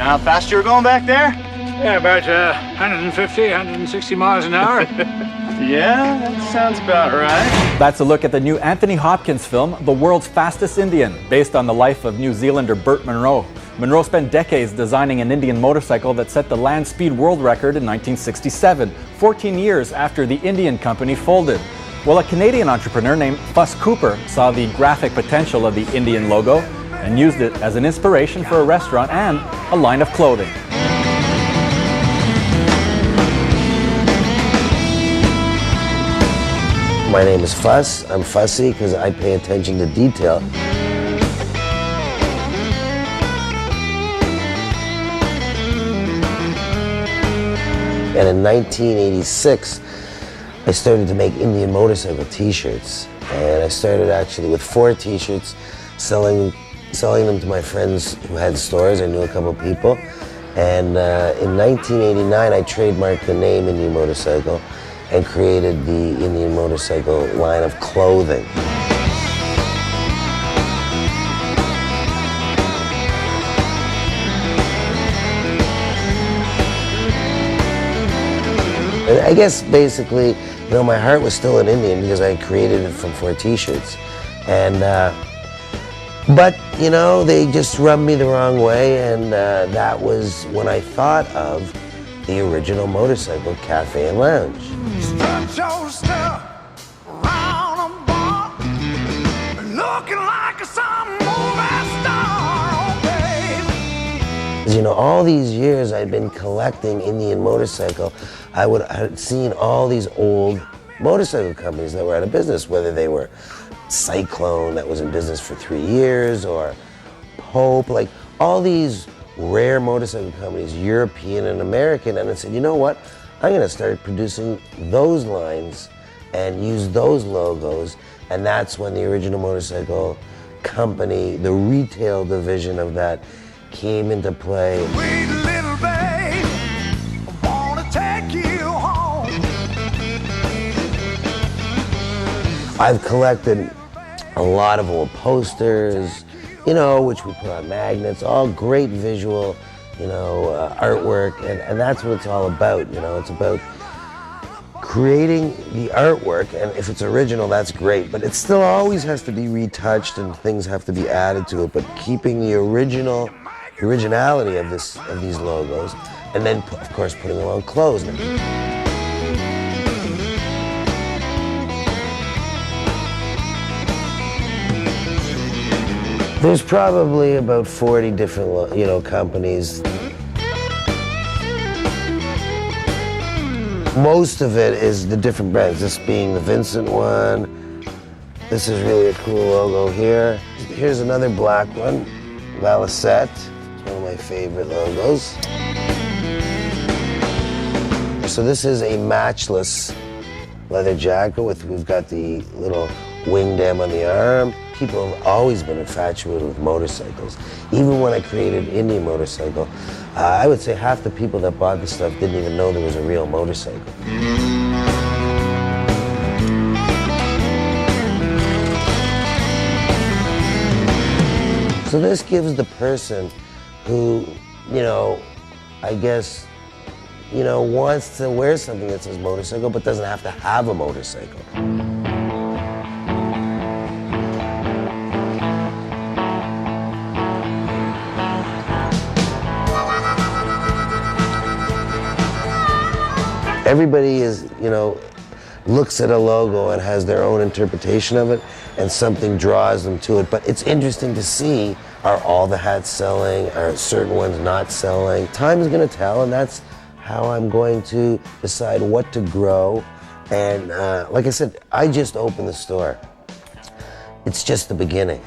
How fast you were going back there? Yeah, about 150, 160 miles an hour. Yeah, that sounds about right. That's a look at the new Anthony Hopkins film, The World's Fastest Indian, based on the life of New Zealander Burt Munro. Munro spent decades designing an Indian motorcycle that set the land speed world record in 1967, 14 years after the Indian company folded. Well, a Canadian entrepreneur named Fuss Cooper saw the graphic potential of the Indian logo and used it as an inspiration for a restaurant and a line of clothing. My name is Fuss. I'm fussy because I pay attention to detail. And in 1986, I started to make Indian motorcycle t-shirts. And I started actually with 4 t-shirts, selling them to my friends who had stores. I knew a couple people. And in 1989, I trademarked the name Indian Motorcycle and created the Indian Motorcycle line of clothing. And I guess basically, you know, my heart was still an Indian because I created it from 4 t-shirts. And, but, you know, they just rubbed me the wrong way, and that was when I thought of the original motorcycle cafe and lounge. Strut your stuff around a bar, looking like some movie star, oh baby. You know, all these years I'd been collecting Indian motorcycle. I had seen all these old motorcycle companies that were out of business, whether they were Cyclone that was in business for 3 years, or Pope, like all these rare motorcycle companies, European and American, and I said, you know what? I'm gonna start producing those lines and use those logos, and that's when the original motorcycle company, the retail division of that, came into play. Sweet little babe, I wanna take you home. I've collected a lot of old posters, you know, which we put on magnets, all great visual, you know, artwork, and that's what it's all about, you know. It's about creating the artwork, and if it's original, that's great, but it still always has to be retouched and things have to be added to it, but keeping the originality of these logos, and then, of course, putting them on clothes. There's probably about 40 different, you know, companies. Most of it is the different brands, this being the Vincent one. This is really a cool logo here. Here's another black one, Valicette. It's one of my favorite logos. So this is a matchless leather jacket we've got the little wing dam on the arm. People have always been infatuated with motorcycles. Even when I created Indian Motorcycle, I would say half the people that bought the stuff didn't even know there was a real motorcycle. So this gives the person who, you know, I guess, you know, wants to wear something that says motorcycle but doesn't have to have a motorcycle. Everybody is, you know, looks at a logo and has their own interpretation of it, and something draws them to it. But it's interesting to see, are all the hats selling? Are certain ones not selling? Time is going to tell, and that's how I'm going to decide what to grow. And like I said, I just opened the store. It's just the beginning.